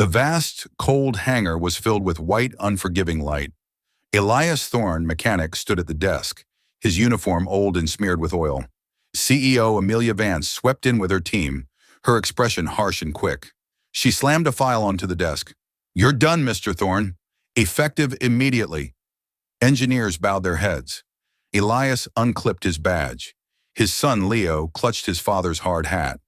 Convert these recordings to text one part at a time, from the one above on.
The vast, cold hangar was filled with white, unforgiving light. Elias Thorne, mechanic, stood at the desk, his uniform old and smeared with oil. CEO Amelia Vance swept in with her team, her expression harsh and quick. She slammed a file onto the desk. "You're done, Mr. Thorne. Effective immediately." Engineers bowed their heads. Elias unclipped his badge. His son, Leo, clutched his father's hard hat.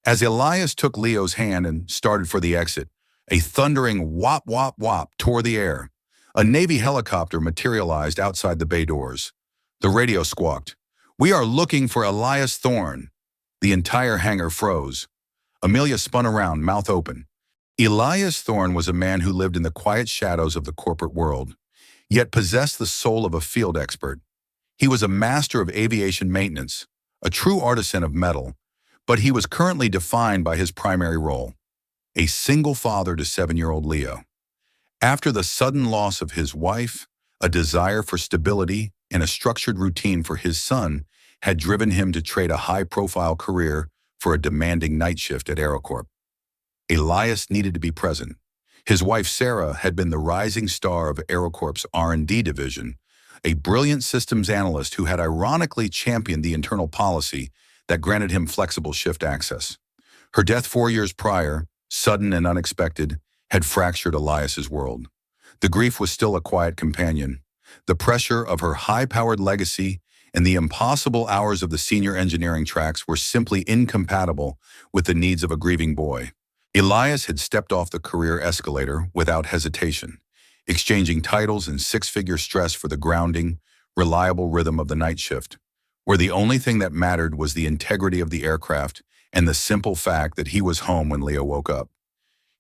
As Elias took Leo's hand and started for the exit, a thundering whop, whop, whop tore the air. A Navy helicopter materialized outside the bay doors. The radio squawked, "We are looking for Elias Thorne." The entire hangar froze. Amelia spun around, mouth open. Elias Thorne was a man who lived in the quiet shadows of the corporate world, yet possessed the soul of a field expert. He was a master of aviation maintenance, a true artisan of metal, but he was currently defined by his primary role, a single father to 7-year-old Leo. After the sudden loss of his wife, a desire for stability and a structured routine for his son had driven him to trade a high-profile career for a demanding night shift at AeroCorp. Elias needed to be present. His wife Sarah had been the rising star of AeroCorp's R&D division, a brilliant systems analyst who had ironically championed the internal policy that granted him flexible shift access. Her death 4 years prior, sudden and unexpected, had fractured Elias's world. The grief was still a quiet companion. The pressure of her high-powered legacy and the impossible hours of the senior engineering tracks were simply incompatible with the needs of a grieving boy. Elias had stepped off the career escalator without hesitation, exchanging titles and six-figure stress for the grounding, reliable rhythm of the night shift, where the only thing that mattered was the integrity of the aircraft and the simple fact that he was home when Leo woke up.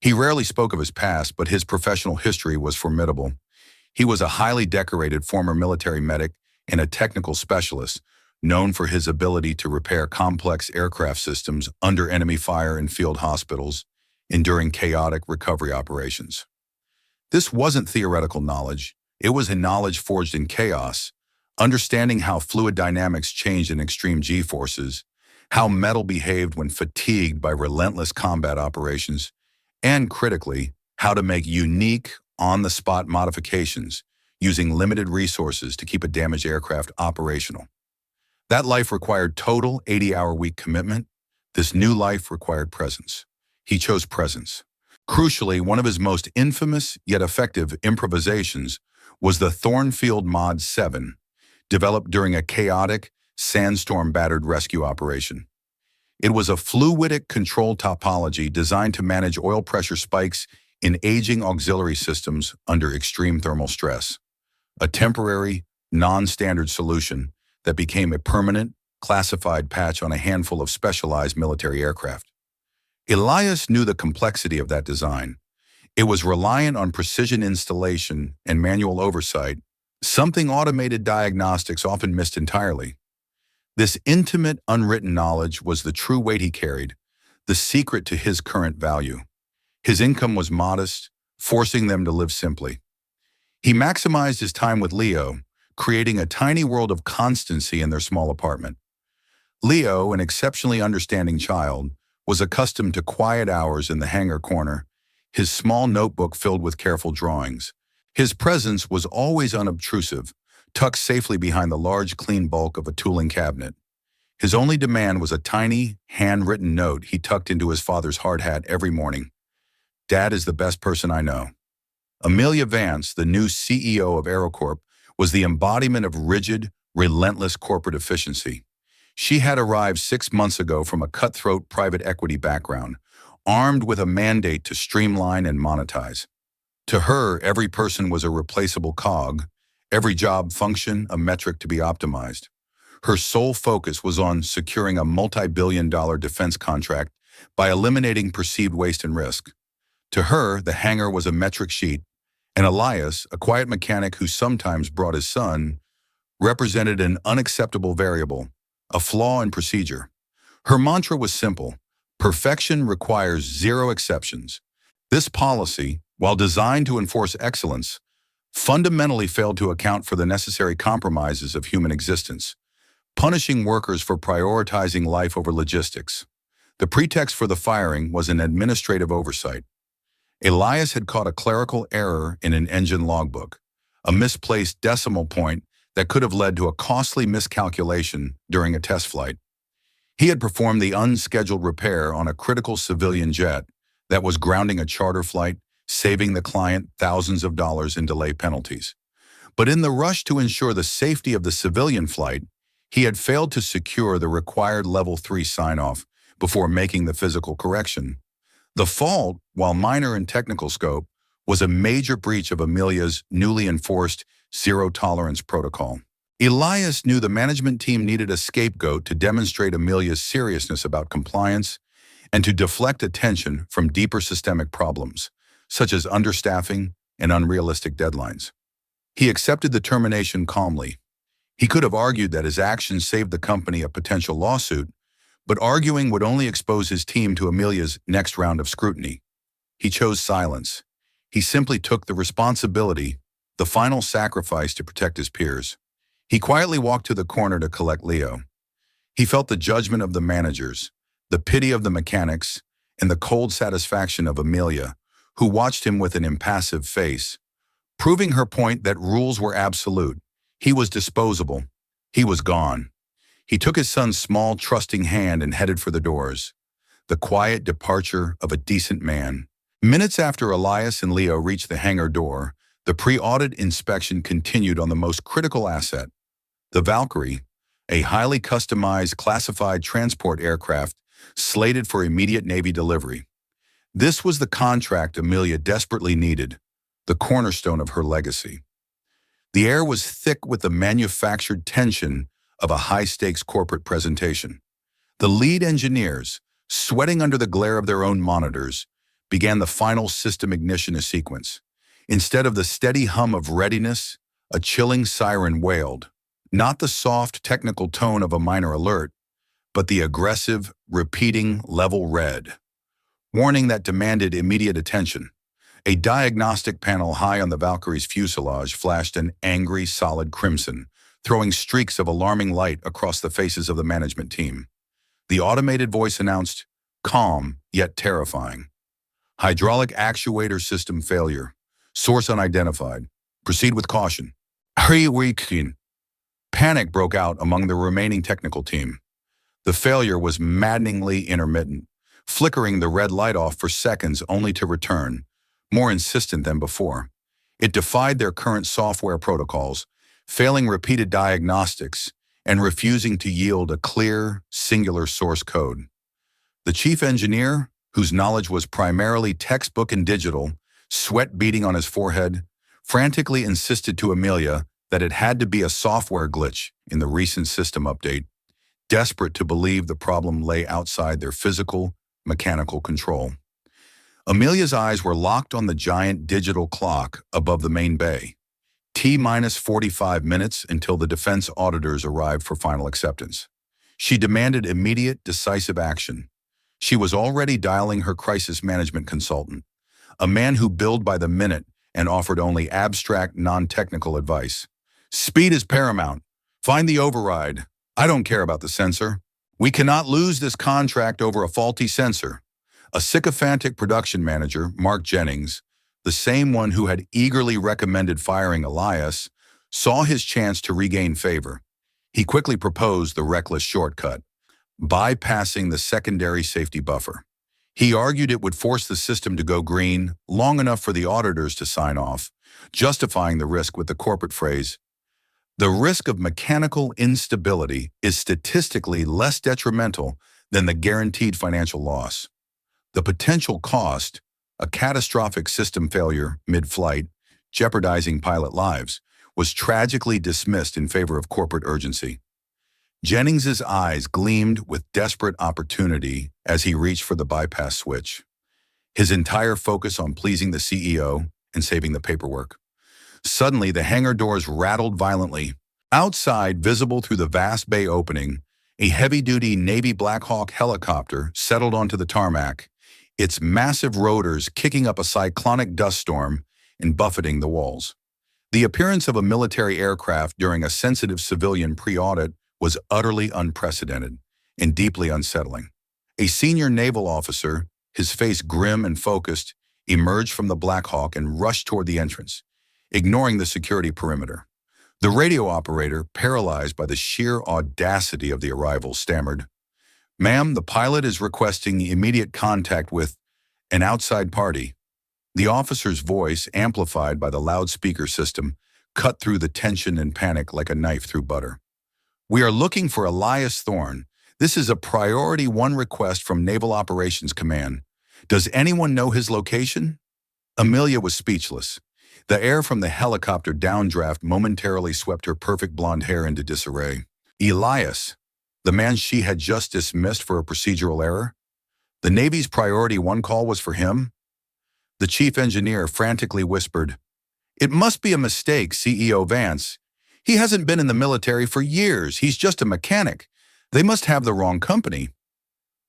He rarely spoke of his past, but his professional history was formidable. He was a highly decorated former military medic and a technical specialist, known for his ability to repair complex aircraft systems under enemy fire in field hospitals and during chaotic recovery operations. This wasn't theoretical knowledge. It was a knowledge forged in chaos, understanding how fluid dynamics changed in extreme G-forces, how metal behaved when fatigued by relentless combat operations, and critically, how to make unique, on-the-spot modifications using limited resources to keep a damaged aircraft operational. That life required total 80-hour-week commitment. This new life required presence. He chose presence. Crucially, one of his most infamous yet effective improvisations was the Thornfield Mod 7, developed during a chaotic, sandstorm-battered rescue operation. It was a fluidic control topology designed to manage oil pressure spikes in aging auxiliary systems under extreme thermal stress. A temporary, non-standard solution that became a permanent, classified patch on a handful of specialized military aircraft. Elias knew the complexity of that design. It was reliant on precision installation and manual oversight, something automated diagnostics often missed entirely. This intimate, unwritten knowledge was the true weight he carried, the secret to his current value. His income was modest, forcing them to live simply. He maximized his time with Leo, creating a tiny world of constancy in their small apartment. Leo, an exceptionally understanding child, was accustomed to quiet hours in the hangar corner, his small notebook filled with careful drawings. His presence was always unobtrusive, tucked safely behind the large, clean bulk of a tooling cabinet. His only demand was a tiny, handwritten note he tucked into his father's hard hat every morning. "Dad is the best person I know." Amelia Vance, the new CEO of AeroCorp, was the embodiment of rigid, relentless corporate efficiency. She had arrived 6 months ago from a cutthroat private equity background, armed with a mandate to streamline and monetize. To her, every person was a replaceable cog, every job function a metric to be optimized. Her sole focus was on securing a multi-billion-dollar defense contract by eliminating perceived waste and risk. To her, the hangar was a metric sheet, and Elias, a quiet mechanic who sometimes brought his son, represented an unacceptable variable, a flaw in procedure. Her mantra was simple: perfection requires zero exceptions. This policy, while designed to enforce excellence, fundamentally failed to account for the necessary compromises of human existence, punishing workers for prioritizing life over logistics. The pretext for the firing was an administrative oversight. Elias had caught a clerical error in an engine logbook, a misplaced decimal point that could have led to a costly miscalculation during a test flight. He had performed the unscheduled repair on a critical civilian jet that was grounding a charter flight, saving the client thousands of dollars in delay penalties. But in the rush to ensure the safety of the civilian flight, he had failed to secure the required Level 3 sign-off before making the physical correction. The fault, while minor in technical scope, was a major breach of Amelia's newly enforced zero-tolerance protocol. Elias knew the management team needed a scapegoat to demonstrate Amelia's seriousness about compliance and to deflect attention from deeper systemic problems, such as understaffing and unrealistic deadlines. He accepted the termination calmly. He could have argued that his actions saved the company a potential lawsuit, but arguing would only expose his team to Amelia's next round of scrutiny. He chose silence. He simply took the responsibility, the final sacrifice to protect his peers. He quietly walked to the corner to collect Leo. He felt the judgment of the managers, the pity of the mechanics, and the cold satisfaction of Amelia, who watched him with an impassive face. Proving her point that rules were absolute, he was disposable. He was gone. He took his son's small, trusting hand and headed for the doors. The quiet departure of a decent man. Minutes after Elias and Leo reached the hangar door, the pre-audit inspection continued on the most critical asset, the Valkyrie, a highly customized classified transport aircraft slated for immediate Navy delivery. This was the contract Amelia desperately needed, the cornerstone of her legacy. The air was thick with the manufactured tension of a high-stakes corporate presentation. The lead engineers, sweating under the glare of their own monitors, began the final system ignition sequence. Instead of the steady hum of readiness, a chilling siren wailed, not the soft technical tone of a minor alert, but the aggressive, repeating level red, warning that demanded immediate attention. A diagnostic panel high on the Valkyrie's fuselage flashed an angry, solid crimson, throwing streaks of alarming light across the faces of the management team. The automated voice announced, calm yet terrifying. Hydraulic actuator system failure. Source unidentified. Proceed with caution. Panic broke out among the remaining technical team. The failure was maddeningly intermittent, flickering the red light off for seconds only to return, more insistent than before. It defied their current software protocols, failing repeated diagnostics and refusing to yield a clear, singular source code. The chief engineer, whose knowledge was primarily textbook and digital, sweat beading on his forehead, frantically insisted to Amelia that it had to be a software glitch in the recent system update, desperate to believe the problem lay outside their physical, mechanical control. Amelia's eyes were locked on the giant digital clock above the main bay. T-minus 45 minutes until the defense auditors arrived for final acceptance. She demanded immediate, decisive action. She was already dialing her crisis management consultant, a man who billed by the minute and offered only abstract, non-technical advice. Speed is paramount. Find the override. I don't care about the sensor. We cannot lose this contract over a faulty sensor. A sycophantic production manager, Mark Jennings, the same one who had eagerly recommended firing Elias, saw his chance to regain favor. He quickly proposed the reckless shortcut, bypassing the secondary safety buffer. He argued it would force the system to go green long enough for the auditors to sign off, justifying the risk with the corporate phrase, "The risk of mechanical instability is statistically less detrimental than the guaranteed financial loss." The potential cost, a catastrophic system failure mid-flight, jeopardizing pilot lives, was tragically dismissed in favor of corporate urgency. Jennings's eyes gleamed with desperate opportunity as he reached for the bypass switch, his entire focus on pleasing the CEO and saving the paperwork. Suddenly, the hangar doors rattled violently. Outside, visible through the vast bay opening, a heavy-duty Navy Black Hawk helicopter settled onto the tarmac, its massive rotors kicking up a cyclonic dust storm and buffeting the walls. The appearance of a military aircraft during a sensitive civilian pre-audit was utterly unprecedented and deeply unsettling. A senior naval officer, his face grim and focused, emerged from the Black Hawk and rushed toward the entrance, ignoring the security perimeter. The radio operator, paralyzed by the sheer audacity of the arrival, stammered, "Ma'am, the pilot is requesting immediate contact with an outside party." The officer's voice, amplified by the loudspeaker system, cut through the tension and panic like a knife through butter. "We are looking for Elias Thorne. This is a priority one request from Naval Operations Command. Does anyone know his location?" Amelia was speechless. The air from the helicopter downdraft momentarily swept her perfect blonde hair into disarray. Elias, the man she had just dismissed for a procedural error? The Navy's priority one call was for him? The chief engineer frantically whispered, "It must be a mistake, CEO Vance. He hasn't been in the military for years. He's just a mechanic. They must have the wrong company."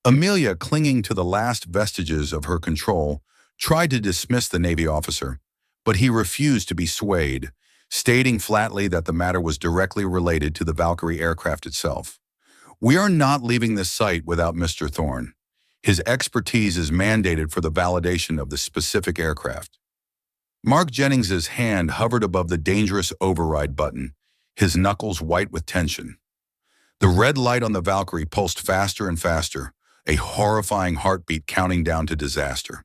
Amelia, clinging to the last vestiges of her control, tried to dismiss the Navy officer, but he refused to be swayed, stating flatly that the matter was directly related to the Valkyrie aircraft itself. "We are not leaving this site without Mr. Thorne. His expertise is mandated for the validation of the specific aircraft." Mark Jennings's hand hovered above the dangerous override button, his knuckles white with tension. The red light on the Valkyrie pulsed faster and faster, a horrifying heartbeat counting down to disaster.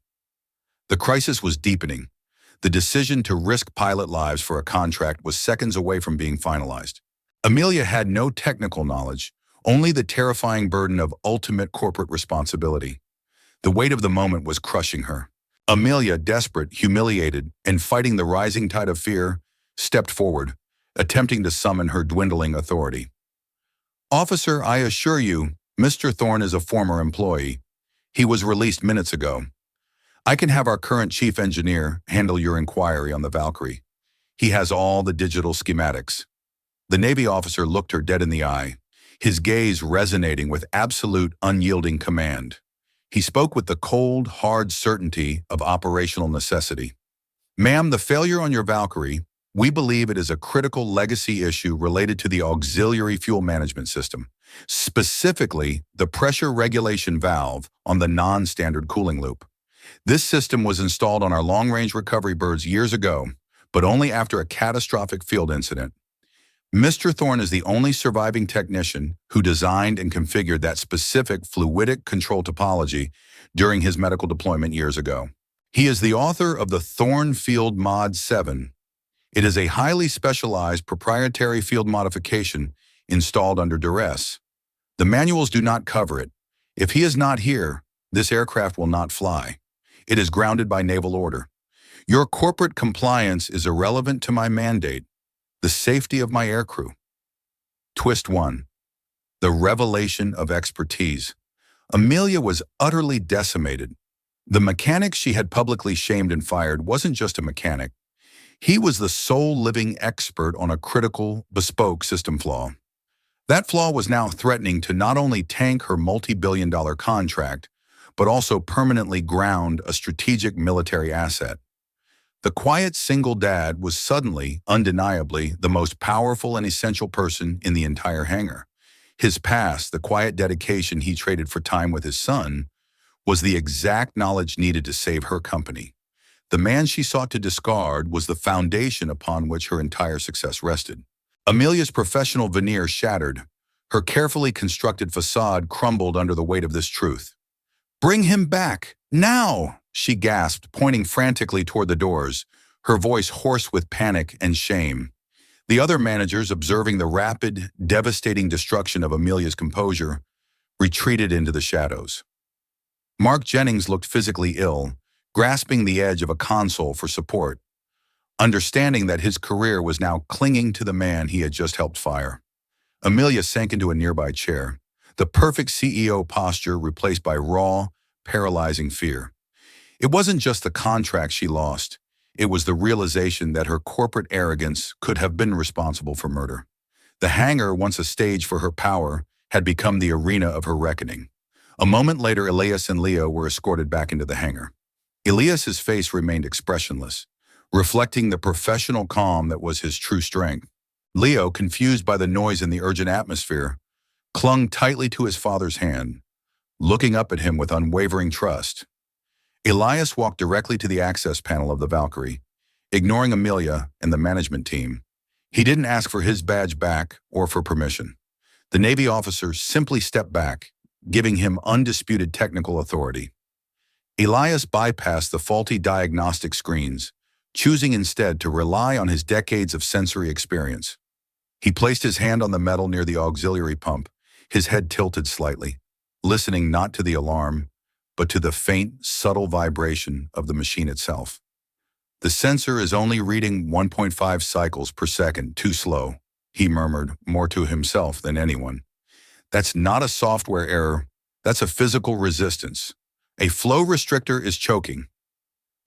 The crisis was deepening. The decision to risk pilot lives for a contract was seconds away from being finalized. Amelia had no technical knowledge, only the terrifying burden of ultimate corporate responsibility. The weight of the moment was crushing her. Amelia, desperate, humiliated, and fighting the rising tide of fear, stepped forward, attempting to summon her dwindling authority. "Officer, I assure you, Mr. Thorne is a former employee. He was released minutes ago. I can have our current chief engineer handle your inquiry on the Valkyrie. He has all the digital schematics." The Navy officer looked her dead in the eye, his gaze resonating with absolute, unyielding command. He spoke with the cold, hard certainty of operational necessity. "Ma'am, the failure on your Valkyrie, we believe it is a critical legacy issue related to the auxiliary fuel management system, specifically the pressure regulation valve on the non-standard cooling loop. This system was installed on our long-range recovery birds years ago, but only after a catastrophic field incident. Mr. Thorne is the only surviving technician who designed and configured that specific fluidic control topology during his medical deployment years ago. He is the author of the Thornfield Mod 7. It is a highly specialized proprietary field modification installed under duress. The manuals do not cover it. If he is not here, this aircraft will not fly. It is grounded by naval order. Your corporate compliance is irrelevant to my mandate, the safety of my aircrew." Twist 1. The revelation of expertise. Amelia was utterly decimated. The mechanic she had publicly shamed and fired wasn't just a mechanic. He was the sole living expert on a critical, bespoke system flaw. That flaw was now threatening to not only tank her multi-billion-dollar contract, but also permanently ground a strategic military asset. The quiet single dad was suddenly, undeniably, the most powerful and essential person in the entire hangar. His past, the quiet dedication he traded for time with his son, was the exact knowledge needed to save her company. The man she sought to discard was the foundation upon which her entire success rested. Amelia's professional veneer shattered. Her carefully constructed facade crumbled under the weight of this truth. "Bring him back, now!" she gasped, pointing frantically toward the doors, her voice hoarse with panic and shame. The other managers, observing the rapid, devastating destruction of Amelia's composure, retreated into the shadows. Mark Jennings looked physically ill, grasping the edge of a console for support, understanding that his career was now clinging to the man he had just helped fire. Amelia sank into a nearby chair, the perfect CEO posture replaced by raw, paralyzing fear. It wasn't just the contract she lost. It was the realization that her corporate arrogance could have been responsible for murder. The hangar, once a stage for her power, had become the arena of her reckoning. A moment later, Elias and Leo were escorted back into the hangar. Elias's face remained expressionless, reflecting the professional calm that was his true strength. Leo, confused by the noise in the urgent atmosphere, clung tightly to his father's hand, looking up at him with unwavering trust. Elias walked directly to the access panel of the Valkyrie, ignoring Amelia and the management team. He didn't ask for his badge back or for permission. The Navy officer simply stepped back, giving him undisputed technical authority. Elias bypassed the faulty diagnostic screens, choosing instead to rely on his decades of sensory experience. He placed his hand on the metal near the auxiliary pump, his head tilted slightly, listening not to the alarm, but to the faint, subtle vibration of the machine itself. The sensor is only reading 1.5 cycles per second, too slow, he murmured, more to himself than anyone. That's not a software error, that's a physical resistance. A flow restrictor is choking.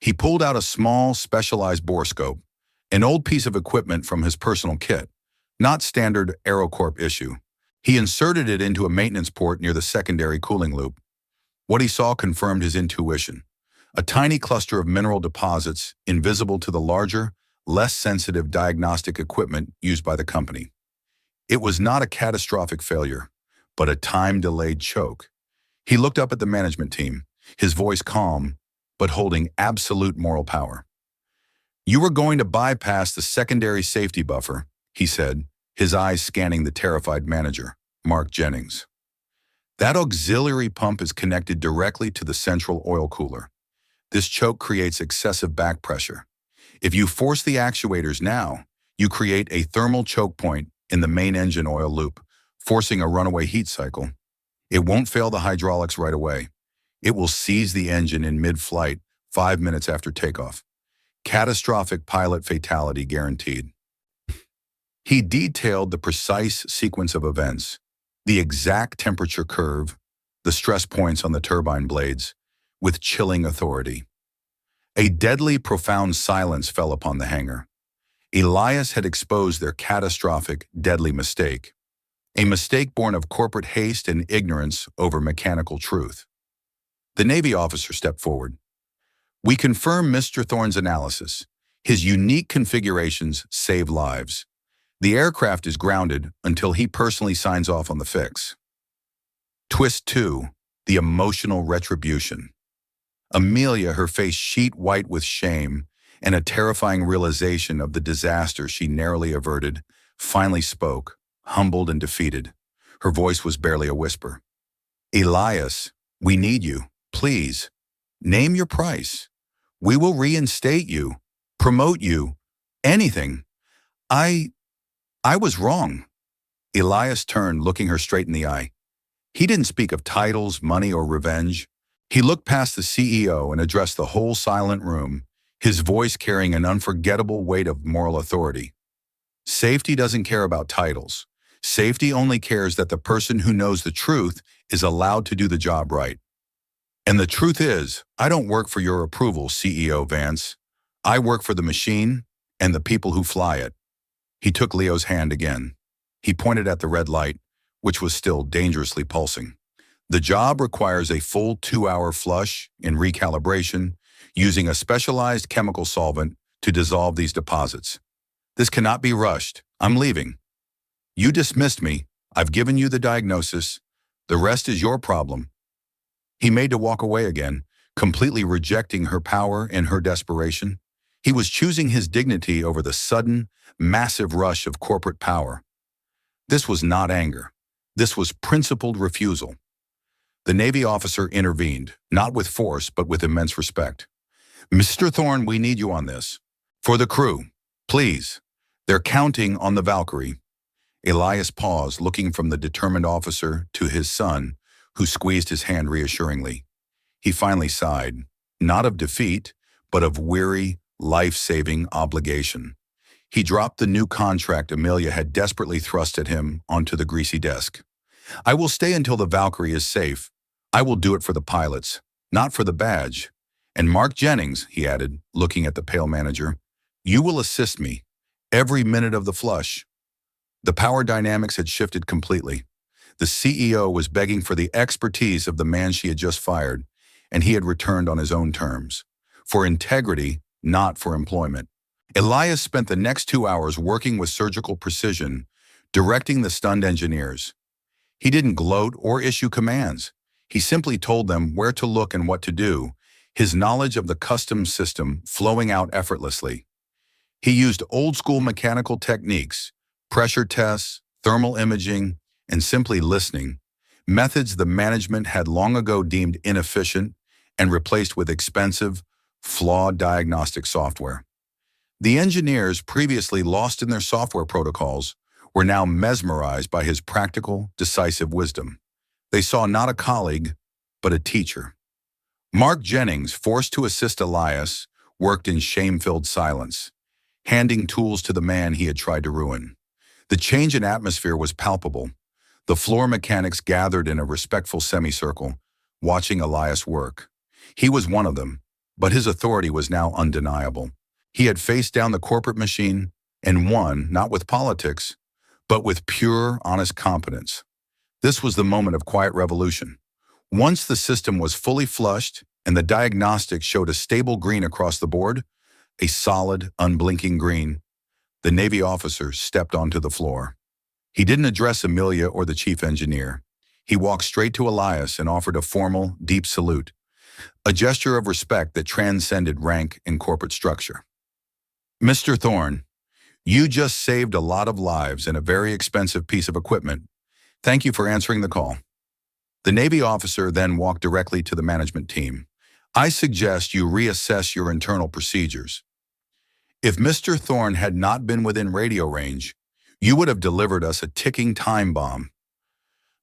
He pulled out a small, specialized borescope, an old piece of equipment from his personal kit, not standard AeroCorp issue. He inserted it into a maintenance port near the secondary cooling loop. What he saw confirmed his intuition. A tiny cluster of mineral deposits invisible to the larger, less sensitive diagnostic equipment used by the company. It was not a catastrophic failure, but a time-delayed choke. He looked up at the management team, his voice calm, but holding absolute moral power. "You were going to bypass the secondary safety buffer," he said, his eyes scanning the terrified manager, Mark Jennings. "That auxiliary pump is connected directly to the central oil cooler. This choke creates excessive back pressure. If you force the actuators now, you create a thermal choke point in the main engine oil loop, forcing a runaway heat cycle. It won't fail the hydraulics right away. It will seize the engine in mid-flight 5 minutes after takeoff. Catastrophic pilot fatality guaranteed." He detailed the precise sequence of events, the exact temperature curve, the stress points on the turbine blades, with chilling authority. A deadly, profound silence fell upon the hangar. Elias had exposed their catastrophic, deadly mistake, a mistake born of corporate haste and ignorance over mechanical truth. The Navy officer stepped forward. "We confirm Mr. Thorne's analysis. His unique configurations save lives. The aircraft is grounded until he personally signs off on the fix." Twist 2, the emotional retribution. Amelia, her face sheet white with shame and a terrifying realization of the disaster she narrowly averted, finally spoke, humbled and defeated. Her voice was barely a whisper. "Elias, we need you. Please, name your price. We will reinstate you, promote you, anything. I was wrong." Elias turned, looking her straight in the eye. He didn't speak of titles, money, or revenge. He looked past the CEO and addressed the whole silent room, his voice carrying an unforgettable weight of moral authority. "Safety doesn't care about titles. Safety only cares that the person who knows the truth is allowed to do the job right. And the truth is, I don't work for your approval, CEO Vance. I work for the machine and the people who fly it." He took Leo's hand again. He pointed at the red light, which was still dangerously pulsing. "The job requires a full 2-hour flush and recalibration using a specialized chemical solvent to dissolve these deposits. This cannot be rushed. I'm leaving. You dismissed me. I've given you the diagnosis. The rest is your problem." He made to walk away again, completely rejecting her power and her desperation. He was choosing his dignity over the sudden, massive rush of corporate power. This was not anger. This was principled refusal. The Navy officer intervened, not with force, but with immense respect. "Mr. Thorne, we need you on this. For the crew, please. They're counting on the Valkyrie." Elias paused, looking from the determined officer to his son, who squeezed his hand reassuringly. He finally sighed, not of defeat, but of weary, life-saving obligation. He dropped the new contract Amelia had desperately thrust at him onto the greasy desk. "I will stay until the Valkyrie is safe. I will do it for the pilots, not for the badge. And Mark Jennings," he added, looking at the pale manager, "you will assist me, every minute of the flush." The power dynamics had shifted completely. The CEO was begging for the expertise of the man she had just fired, and he had returned on his own terms. For integrity, not for employment. Elias spent the next 2 hours working with surgical precision, directing the stunned engineers. He didn't gloat or issue commands. He simply told them where to look and what to do, his knowledge of the custom system flowing out effortlessly. He used old-school mechanical techniques, pressure tests, thermal imaging, and simply listening, methods the management had long ago deemed inefficient and replaced with expensive, flawed diagnostic software. The engineers, previously lost in their software protocols, were now mesmerized by his practical, decisive wisdom. They saw not a colleague, but a teacher. Mark Jennings, forced to assist Elias, worked in shame-filled silence, handing tools to the man he had tried to ruin. The change in atmosphere was palpable. The floor mechanics gathered in a respectful semicircle, watching Elias work. He was one of them, but his authority was now undeniable. He had faced down the corporate machine and won, not with politics, but with pure, honest competence. This was the moment of quiet revolution. Once the system was fully flushed and the diagnostics showed a stable green across the board, a solid, unblinking green, the Navy officer stepped onto the floor. He didn't address Amelia or the chief engineer. He walked straight to Elias and offered a formal, deep salute, a gesture of respect that transcended rank and corporate structure. "Mr. Thorne, you just saved a lot of lives and a very expensive piece of equipment. Thank you for answering the call." The Navy officer then walked directly to the management team. "I suggest you reassess your internal procedures. If Mr. Thorne had not been within radio range, you would have delivered us a ticking time bomb.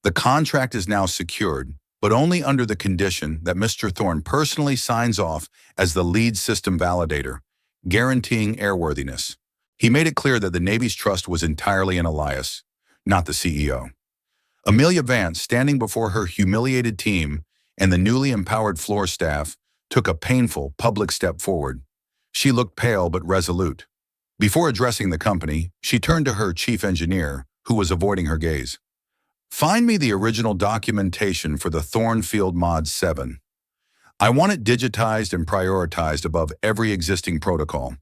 The contract is now secured, but only under the condition that Mr. Thorne personally signs off as the lead system validator, guaranteeing airworthiness." He made it clear that the Navy's trust was entirely in Elias, not the CEO. Amelia Vance, standing before her humiliated team and the newly empowered floor staff, took a painful public step forward. She looked pale but resolute. Before addressing the company, she turned to her chief engineer, who was avoiding her gaze. "Find me the original documentation for the Thornfield Mod 7. I want it digitized and prioritized above every existing protocol.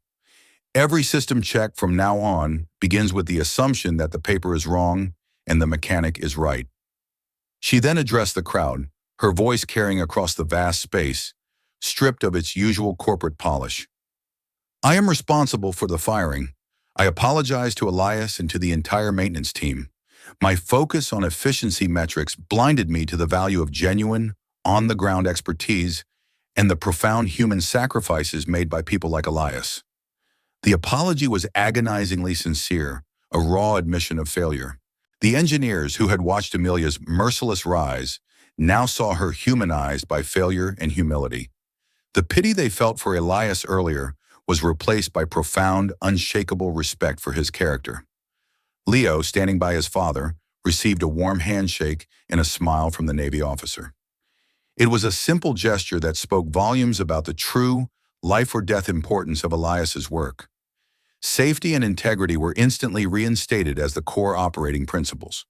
Every system check from now on begins with the assumption that the paper is wrong and the mechanic is right." She then addressed the crowd, her voice carrying across the vast space, stripped of its usual corporate polish. "I am responsible for the firing. I apologize to Elias and to the entire maintenance team. My focus on efficiency metrics blinded me to the value of genuine, on-the-ground expertise and the profound human sacrifices made by people like Elias." The apology was agonizingly sincere, a raw admission of failure. The engineers who had watched Amelia's merciless rise now saw her humanized by failure and humility. The pity they felt for Elias earlier was replaced by profound, unshakable respect for his character. Leo, standing by his father, received a warm handshake and a smile from the Navy officer. It was a simple gesture that spoke volumes about the true, life-or-death importance of Elias's work. Safety and integrity were instantly reinstated as the core operating principles.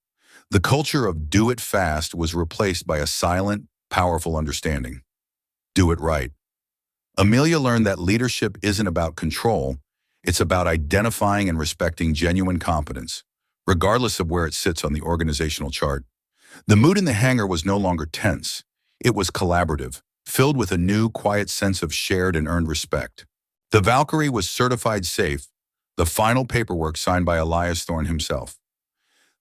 The culture of "do it fast" was replaced by a silent, powerful understanding. Do it right. Amelia learned that leadership isn't about control, it's about identifying and respecting genuine competence, regardless of where it sits on the organizational chart. The mood in the hangar was no longer tense. It was collaborative, filled with a new, quiet sense of shared and earned respect. The Valkyrie was certified safe, the final paperwork signed by Elias Thorne himself.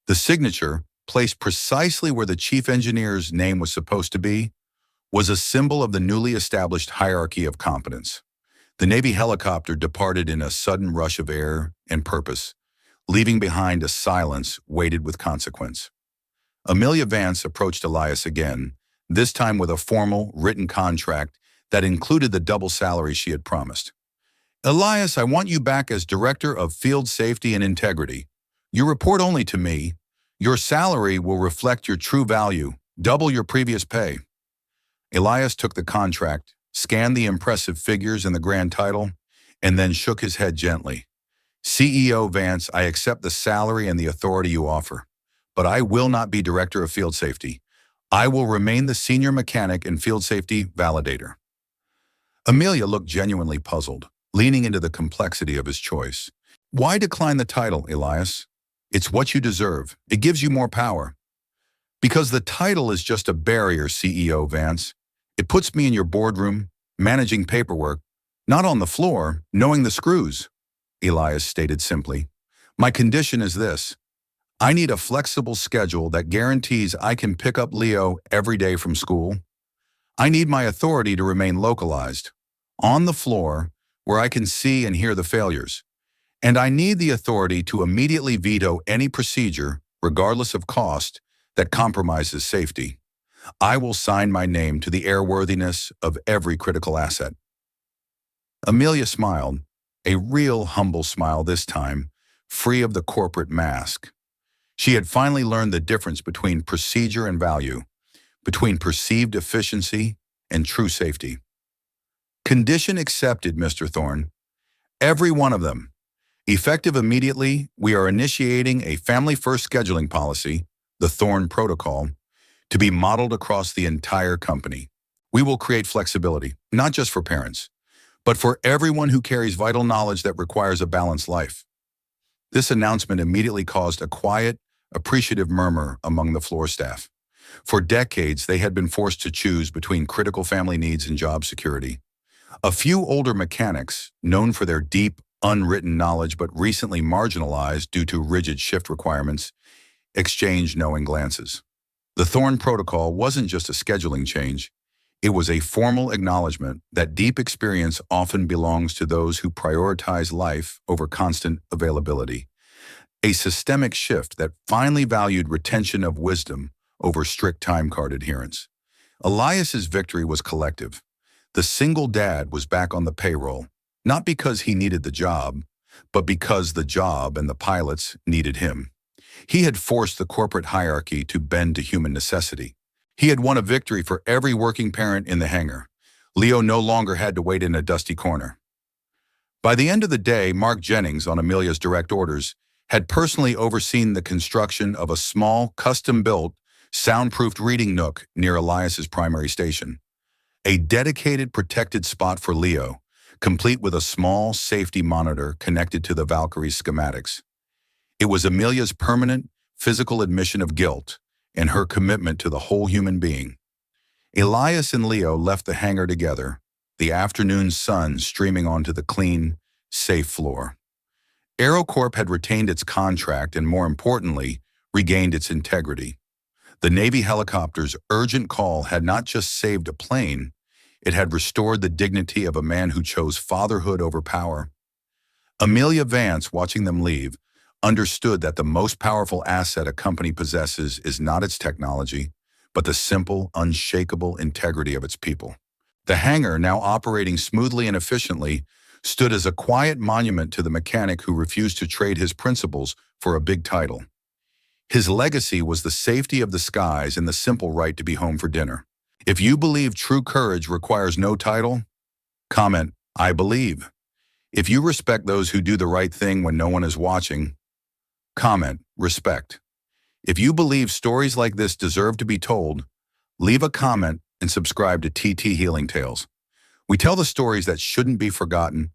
The signature, placed precisely where the chief engineer's name was supposed to be, was a symbol of the newly established hierarchy of competence. The Navy helicopter departed in a sudden rush of air and purpose, leaving behind a silence weighted with consequence. Amelia Vance approached Elias again, this time with a formal, written contract that included the double salary she had promised. "Elias, I want you back as Director of Field Safety and Integrity. You report only to me. Your salary will reflect your true value, double your previous pay." Elias took the contract, scanned the impressive figures and the grand title, and then shook his head gently. "CEO Vance, I accept the salary and the authority you offer, but I will not be Director of Field Safety. I will remain the Senior Mechanic and Field Safety Validator." Amelia looked genuinely puzzled, leaning into the complexity of his choice. "Why decline the title, Elias? It's what you deserve. It gives you more power." "Because the title is just a barrier, CEO Vance. It puts me in your boardroom, managing paperwork, not on the floor, knowing the screws. Elias stated simply, "My condition is this. I need a flexible schedule that guarantees I can pick up Leo every day from school. I need my authority to remain localized, on the floor, where I can see and hear the failures. And I need the authority to immediately veto any procedure, regardless of cost, that compromises safety. I will sign my name to the airworthiness of every critical asset." Amelia smiled, a real humble smile this time, free of the corporate mask. She had finally learned the difference between procedure and value, between perceived efficiency and true safety. "Condition accepted, Mr. Thorne. Every one of them. Effective immediately, we are initiating a family-first scheduling policy, the Thorne Protocol, to be modeled across the entire company. We will create flexibility, not just for parents, but for everyone who carries vital knowledge that requires a balanced life." This announcement immediately caused a quiet, appreciative murmur among the floor staff. For decades, they had been forced to choose between critical family needs and job security. A few older mechanics, known for their deep, unwritten knowledge but recently marginalized due to rigid shift requirements, exchanged knowing glances. The Thorne Protocol wasn't just a scheduling change. It was a formal acknowledgement that deep experience often belongs to those who prioritize life over constant availability. A systemic shift that finally valued retention of wisdom over strict time card adherence. Elias's victory was collective. The single dad was back on the payroll, not because he needed the job, but because the job and the pilots needed him. He had forced the corporate hierarchy to bend to human necessity. He had won a victory for every working parent in the hangar. Leo no longer had to wait in a dusty corner. By the end of the day, Mark Jennings, on Amelia's direct orders, had personally overseen the construction of a small, custom-built, soundproofed reading nook near Elias's primary station. A dedicated, protected spot for Leo, complete with a small safety monitor connected to the Valkyrie's schematics. It was Amelia's permanent, physical admission of guilt and her commitment to the whole human being. Elias and Leo left the hangar together, the afternoon sun streaming onto the clean, safe floor. AeroCorp had retained its contract and, more importantly, regained its integrity. The Navy helicopter's urgent call had not just saved a plane, it had restored the dignity of a man who chose fatherhood over power. Amelia Vance, watching them leave, understood that the most powerful asset a company possesses is not its technology, but the simple, unshakable integrity of its people. The hangar, now operating smoothly and efficiently, stood as a quiet monument to the mechanic who refused to trade his principles for a big title. His legacy was the safety of the skies and the simple right to be home for dinner. If you believe true courage requires no title, comment, "I believe." If you respect those who do the right thing when no one is watching, comment, "Respect." If you believe stories like this deserve to be told, leave a comment and subscribe to TT Healing Tales. We tell the stories that shouldn't be forgotten